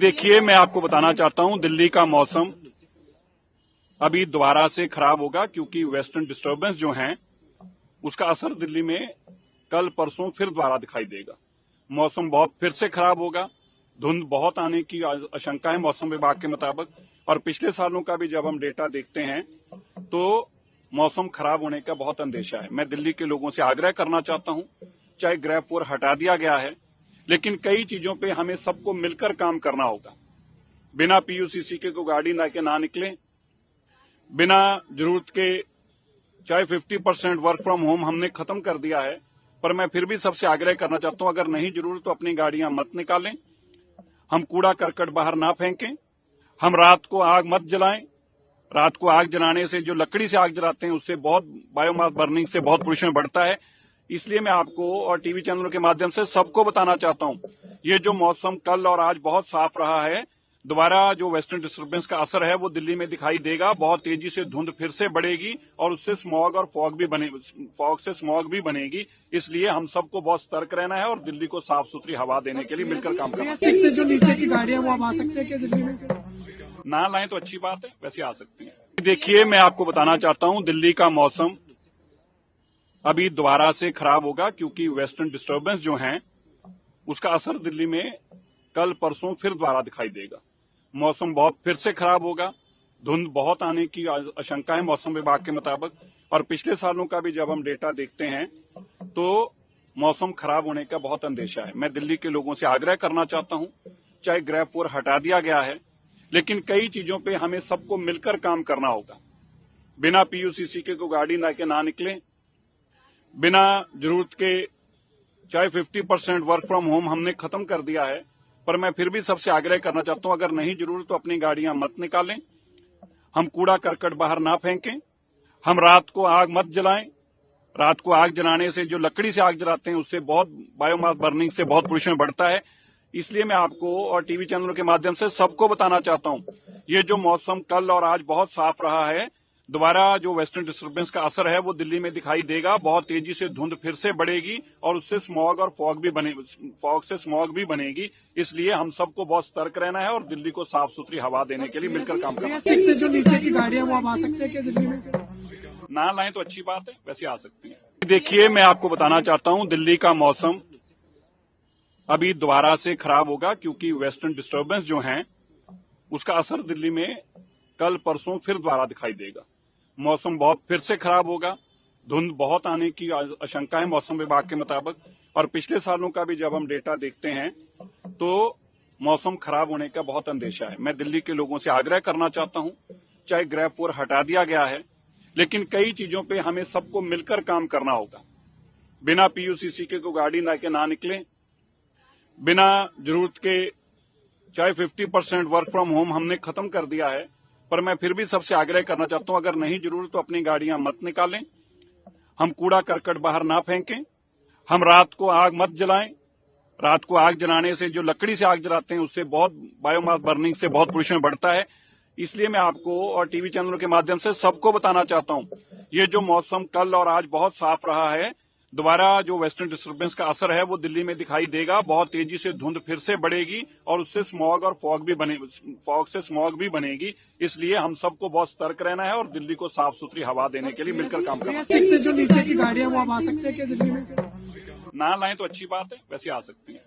देखिए, मैं आपको बताना चाहता हूं दिल्ली का मौसम अभी दोबारा से खराब होगा क्योंकि वेस्टर्न डिस्टर्बेंस जो हैं उसका असर दिल्ली में कल परसों फिर दोबारा दिखाई देगा। मौसम बहुत फिर से खराब होगा, धुंध बहुत आने की आशंका है मौसम विभाग के मुताबिक। और पिछले सालों का भी जब हम डेटा देखते हैं तो मौसम खराब होने का बहुत अंदेशा है। मैं दिल्ली के लोगों से आग्रह करना चाहता हूं, चाहे ग्रैब 4 हटा दिया गया है, लेकिन कई चीजों पे हमें सबको मिलकर काम करना होगा। बिना पीयूसीसी के कोई गाड़ी ना के ना निकले, बिना जरूरत के, चाहे 50% वर्क फ्रॉम होम हमने खत्म कर दिया है, पर मैं फिर भी सबसे आग्रह करना चाहता हूं अगर नहीं जरूरत तो अपनी गाड़ियां मत निकालें। हम कूड़ा करकट बाहर ना फेंकें, हम रात को आग मत जलाएं। रात को आग जलाने से, जो लकड़ी से आग जलाते हैं उससे बहुत बायोमास बर्निंग से बहुत पोल्यूशन बढ़ता है। इसलिए मैं आपको और टीवी चैनलों के माध्यम से सबको बताना चाहता हूं, ये जो मौसम कल और आज बहुत साफ रहा है, दोबारा जो वेस्टर्न डिस्टर्बेंस का असर है वो दिल्ली में दिखाई देगा। बहुत तेजी से धुंध फिर से बढ़ेगी और उससे स्मॉग और फॉग से स्मॉग भी बनेगी। इसलिए हम सबको बहुत सतर्क रहना है और दिल्ली को साफ सुथरी हवा देने के लिए मिलकर काम करना है। से जो नीचे की गाड़ियां वो अब आ सकते हैं क्या दिल्ली में? ना लाएं तो अच्छी बात है, वैसे आ सकती हैं। देखिए, मैं आपको बताना चाहता हूं दिल्ली का मौसम अभी दोबारा से खराब होगा क्योंकि वेस्टर्न डिस्टर्बेंस जो हैं उसका असर दिल्ली में कल परसों फिर दोबारा दिखाई देगा। मौसम बहुत फिर से खराब होगा, धुंध बहुत आने की आशंका है मौसम विभाग के मुताबिक। और पिछले सालों का भी जब हम डेटा देखते हैं तो मौसम खराब होने का बहुत अंदेशा है। मैं दिल्ली के लोगों से आग्रह करना चाहता हूं, चाहे ग्रैब 4 हटा दिया गया है, लेकिन कई चीजों पे हमें सबको मिलकर काम करना होगा। बिना पीयूसीसी के कोई गाड़ी ना के ना निकले, बिना जरूरत के, चाहे 50% वर्क फ्रॉम होम हमने खत्म कर दिया है, पर मैं फिर भी सबसे आग्रह करना चाहता हूं अगर नहीं जरूरत तो अपनी गाड़ियां मत निकालें। हम कूड़ा करकट बाहर ना फेंकें, हम रात को आग मत जलाएं। रात को आग जलाने से, जो लकड़ी से आग जलाते हैं उससे बहुत बायोमास बर्निंग से बहुत पोल्यूशन बढ़ता है। इसलिए मैं आपको और टीवी चैनलों के माध्यम से सबको बताना चाहता हूं, ये जो मौसम कल और आज बहुत साफ रहा है, दोबारा जो वेस्टर्न डिस्टर्बेंस का असर है वो दिल्ली में दिखाई देगा। बहुत तेजी से धुंध फिर से बढ़ेगी और उससे स्मॉग और फॉग से स्मॉग भी बनेगी। इसलिए हम सबको बहुत सतर्क रहना है और दिल्ली को साफ सुथरी हवा देने के लिए मिलकर काम करना है। से जो नीचे की गाड़ियां वो अब आ सकते हैं क्या दिल्ली में? ना लाएं तो अच्छी बात है, वैसे आ सकती हैं। देखिए, मैं आपको बताना चाहता हूं दिल्ली का मौसम अभी दोबारा से खराब होगा क्योंकि वेस्टर्न डिस्टर्बेंस जो हैं उसका असर दिल्ली में कल परसों फिर दोबारा दिखाई देगा। मौसम बहुत फिर से खराब होगा, धुंध बहुत आने की आशंका है मौसम विभाग के मुताबिक। और पिछले सालों का भी जब हम डेटा देखते हैं तो मौसम खराब होने का बहुत अंदेशा है। मैं दिल्ली के लोगों से आग्रह करना चाहता हूं, चाहे ग्रैब 4 हटा दिया गया है, लेकिन कई चीजों पे हमें सबको मिलकर काम करना होगा। बिना पीयूसीसी के कोई गाड़ी ना के ना निकले, बिना जरूरत के, चाहे 50% वर्क फ्रॉम होम हमने खत्म कर दिया है, पर मैं फिर भी सबसे आग्रह करना चाहता हूं अगर नहीं जरूरत तो अपनी गाड़ियां मत निकालें। हम कूड़ा करकट बाहर ना फेंकें, हम रात को आग मत जलाएं। रात को आग जलाने से, जो लकड़ी से आग जलाते हैं उससे बहुत बायोमास बर्निंग से बहुत पोल्यूशन बढ़ता है। इसलिए मैं आपको और टीवी चैनलों के माध्यम से सबको बताना चाहता हूं, ये जो मौसम कल और आज बहुत साफ रहा है, दोबारा जो वेस्टर्न डिस्टर्बेंस का असर है वो दिल्ली में दिखाई देगा। बहुत तेजी से धुंध फिर से बढ़ेगी और उससे स्मॉग और फॉग से स्मॉग भी बनेगी। इसलिए हम सबको बहुत सतर्क रहना है और दिल्ली को साफ सुथरी हवा देने के लिए मिलकर काम करना है। से जो नीचे की गाड़ियां वो अब आ सकते हैं क्या दिल्ली में? ना लाएं तो अच्छी बात है, वैसे आ सकती हैं।